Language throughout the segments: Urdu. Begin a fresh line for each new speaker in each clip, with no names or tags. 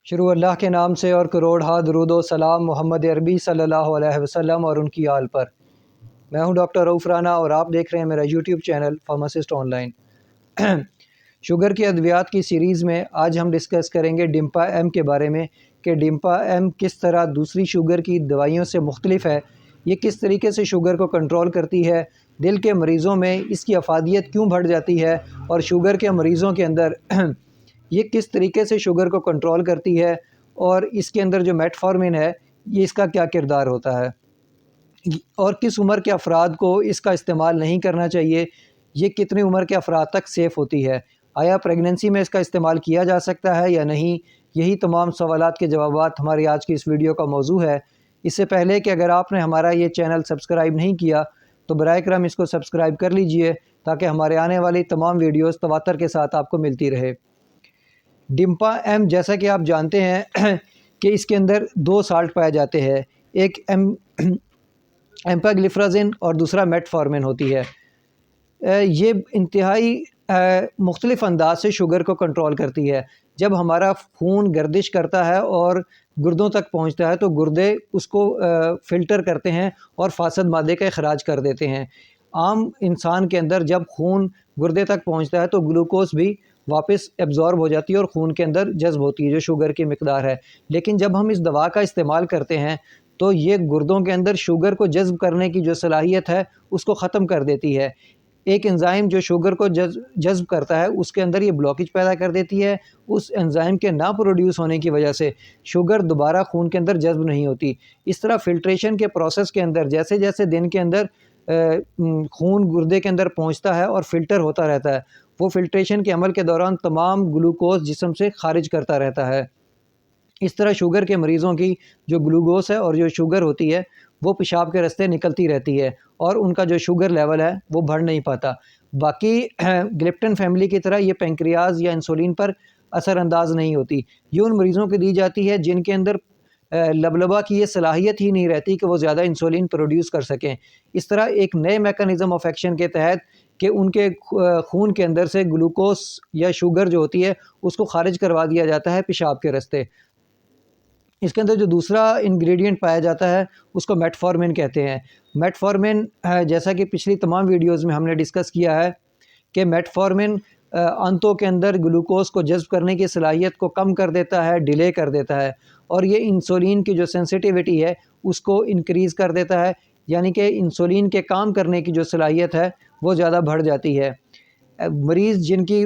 شروع اللہ کے نام سے اور کروڑ ہا درود و سلام محمد عربی صلی اللہ علیہ وسلم اور ان کی آل پر۔ میں ہوں ڈاکٹر رؤف رانا اور آپ دیکھ رہے ہیں میرا YouTube channel pharmacist on line. Sugar کی ادویات کی سیریز میں آج ہم ڈسکس کریں گے ڈمپا ایم کے بارے میں کہ ڈمپا ایم کس طرح دوسری شوگر کی دوائیوں سے مختلف ہے، یہ کس طریقے سے شوگر کو کنٹرول کرتی ہے، دل کے مریضوں میں اس کی افادیت کیوں بڑھ جاتی ہے، اور شوگر کے مریضوں کے اندر یہ کس طریقے سے شوگر کو کنٹرول کرتی ہے، اور اس کے اندر جو میٹفارمن ہے یہ اس کا کیا کردار ہوتا ہے، اور کس عمر کے افراد کو اس کا استعمال نہیں کرنا چاہیے، یہ کتنی عمر کے افراد تک سیف ہوتی ہے، آیا پریگننسی میں اس کا استعمال کیا جا سکتا ہے یا نہیں۔ یہی تمام سوالات کے جوابات ہماری آج کی اس ویڈیو کا موضوع ہے۔ اس سے پہلے کہ اگر آپ نے ہمارا یہ چینل سبسکرائب نہیں کیا تو برائے کرم اس کو سبسکرائب کر لیجئے تاکہ ہمارے آنے والی تمام ویڈیوز تواتر کے ساتھ آپ کو ملتی رہے۔ ڈمپا ایم جیسا کہ آپ جانتے ہیں کہ اس کے اندر دو سالٹ پائے جاتے ہیں، ایک ایمپاگلیفرازن اور دوسرا میٹفارمن ہوتی ہے۔ یہ انتہائی مختلف انداز سے شوگر کو کنٹرول کرتی ہے۔ جب ہمارا خون گردش کرتا ہے اور گردوں تک پہنچتا ہے تو گردے اس کو فلٹر کرتے ہیں اور فاسد مادے کا اخراج کر دیتے ہیں۔ عام انسان کے اندر جب خون گردے تک پہنچتا ہے تو گلوکوز بھی واپس ایبزارب ہو جاتی ہے اور خون کے اندر جذب ہوتی ہے جو شوگر کی مقدار ہے، لیکن جب ہم اس دوا کا استعمال کرتے ہیں تو یہ گردوں کے اندر شوگر کو جذب کرنے کی جو صلاحیت ہے اس کو ختم کر دیتی ہے۔ ایک انزائم جو شوگر کو جذب کرتا ہے اس کے اندر یہ بلاکیج پیدا کر دیتی ہے، اس انزائم کے نہ پروڈیوس ہونے کی وجہ سے شوگر دوبارہ خون کے اندر جذب نہیں ہوتی۔ اس طرح فلٹریشن کے پروسیس کے اندر جیسے جیسے دن کے اندر خون گردے کے اندر پہنچتا ہے اور فلٹر ہوتا رہتا ہے، وہ فلٹریشن کے عمل کے دوران تمام گلوکوز جسم سے خارج کرتا رہتا ہے۔ اس طرح شوگر کے مریضوں کی جو گلوکوز ہے اور جو شوگر ہوتی ہے وہ پیشاب کے راستے نکلتی رہتی ہے اور ان کا جو شوگر لیول ہے وہ بڑھ نہیں پاتا۔ باقی گلپٹن فیملی کی طرح یہ پینکریاز یا انسولین پر اثر انداز نہیں ہوتی۔ یہ ان مریضوں کو دی جاتی ہے جن کے اندر لبلبہ کی یہ صلاحیت ہی نہیں رہتی کہ وہ زیادہ انسولین پروڈیوس کر سکیں۔ اس طرح ایک نئے میکانزم آف ایکشن کے تحت کہ ان کے خون کے اندر سے گلوکوز یا شوگر جو ہوتی ہے اس کو خارج کروا دیا جاتا ہے پیشاب کے راستے۔ اس کے اندر جو دوسرا انگریڈینٹ پایا جاتا ہے اس کو میٹفارمن کہتے ہیں۔ میٹفارمن جیسا کہ پچھلی تمام ویڈیوز میں ہم نے ڈسکس کیا ہے کہ میٹفارمن انتوں کے اندر گلوکوز کو جذب کرنے کی صلاحیت کو کم کر دیتا ہے، ڈیلے کر دیتا ہے، اور یہ انسولین کی جو سینسٹیوٹی ہے اس کو انکریز کر دیتا ہے، یعنی کہ انسولین کے کام کرنے کی جو صلاحیت ہے وہ زیادہ بڑھ جاتی ہے۔ مریض جن کی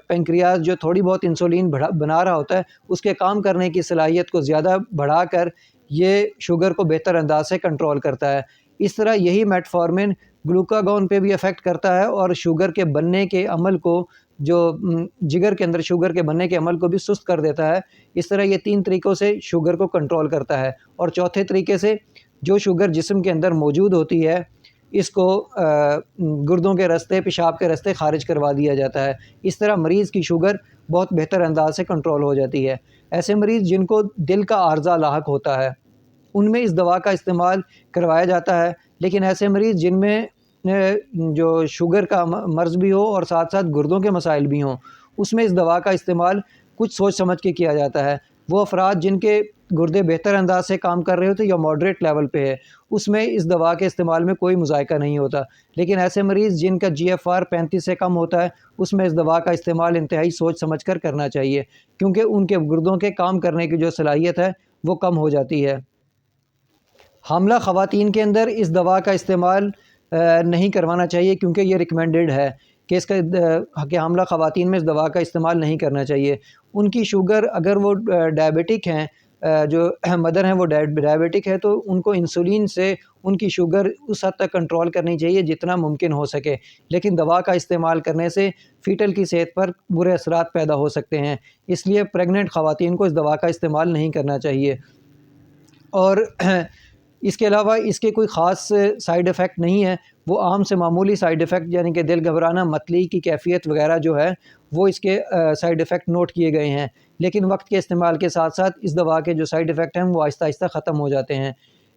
پینکریاز جو تھوڑی بہت انسولین بنا رہا ہوتا ہے اس کے کام کرنے کی صلاحیت کو زیادہ بڑھا کر یہ شوگر کو بہتر انداز سے کنٹرول کرتا ہے۔ اس طرح یہی میٹفارمن گلوکاگون پہ بھی افیکٹ کرتا ہے اور شوگر کے بننے کے عمل کو، جو جگر کے اندر شوگر کے بننے کے عمل کو بھی سست کر دیتا ہے۔ اس طرح یہ تین طریقوں سے شوگر کو کنٹرول کرتا ہے، اور چوتھے طریقے سے جو شوگر جسم کے اندر موجود ہوتی ہے اس کو گردوں کے راستے، پیشاب کے راستے خارج کروا دیا جاتا ہے۔ اس طرح مریض کی شوگر بہت بہتر انداز سے کنٹرول ہو جاتی ہے۔ ایسے مریض جن کو دل کا عارضہ لاحق ہوتا ہے ان میں اس دوا کا استعمال کروایا جاتا ہے، لیکن ایسے مریض جن میں جو شوگر کا مرض بھی ہو اور ساتھ ساتھ گردوں کے مسائل بھی ہوں اس میں اس دوا کا استعمال کچھ سوچ سمجھ کے کیا جاتا ہے۔ وہ افراد جن کے گردے بہتر انداز سے کام کر رہے ہوتے یا ماڈریٹ لیول پہ ہے اس میں اس دوا کے استعمال میں کوئی مذائقہ نہیں ہوتا، لیکن ایسے مریض جن کا GFR 35 سے کم ہوتا ہے اس میں اس دوا کا استعمال انتہائی سوچ سمجھ کر کرنا چاہیے، کیونکہ ان کے گردوں کے کام کرنے کی جو صلاحیت ہے وہ کم ہو جاتی ہے۔ حاملہ خواتین کے اندر اس دوا کا استعمال نہیں کروانا چاہیے کیونکہ یہ ریکمینڈڈ ہے کہ حاملہ خواتین میں اس دوا کا استعمال نہیں کرنا چاہیے۔ ان کی شوگر اگر وہ ڈائبیٹک ہیں، جو مدر ہیں وہ ڈائبیٹک ہے، تو ان کو انسولین سے ان کی شوگر اس حد تک کنٹرول کرنی چاہیے جتنا ممکن ہو سکے، لیکن دوا کا استعمال کرنے سے فیٹل کی صحت پر برے اثرات پیدا ہو سکتے ہیں، اس لیے پریگننٹ خواتین کو اس دوا کا استعمال نہیں کرنا چاہیے۔ اور اس کے علاوہ اس کے کوئی خاص سائیڈ ایفیکٹ نہیں ہے، وہ عام سے معمولی سائیڈ ایفیکٹ یعنی کہ دل گھبرانا، متلی کی کیفیت وغیرہ جو ہے وہ اس کے سائیڈ ایفیکٹ نوٹ کیے گئے ہیں، لیکن وقت کے استعمال کے ساتھ ساتھ اس دوا کے جو سائیڈ ایفیکٹ ہیں وہ آہستہ آہستہ ختم ہو جاتے ہیں۔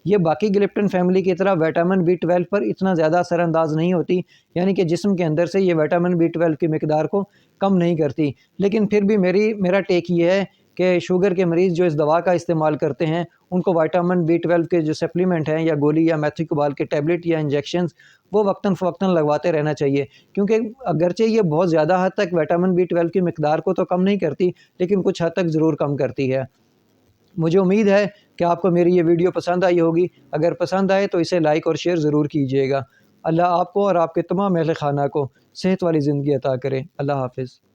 یہ باقی گلپٹن فیملی کی طرح وٹامن B12 پر اتنا زیادہ اثر انداز نہیں ہوتی، یعنی کہ جسم کے اندر سے یہ وٹامن B12 کی مقدار کو کم نہیں کرتی، لیکن پھر بھی میرا ٹیک یہ ہے کہ شوگر کے مریض جو اس دوا کا استعمال کرتے ہیں ان کو وائٹامن B12 کے جو سپلیمنٹ ہیں یا گولی یا میتھیکوبال کے ٹیبلٹ یا انجیکشنز وہ وقتاً فوقتاً لگواتے رہنا چاہیے، کیونکہ اگرچہ یہ بہت زیادہ حد تک وائٹامن B12 کی مقدار کو تو کم نہیں کرتی لیکن کچھ حد تک ضرور کم کرتی ہے۔ مجھے امید ہے کہ آپ کو میری یہ ویڈیو پسند آئی ہوگی، اگر پسند آئے تو اسے لائک اور شیئر ضرور کیجیے گا۔ اللہ آپ کو اور آپ کے تمام اہل خانہ کو صحت والی زندگی عطا کرے۔ اللہ حافظ۔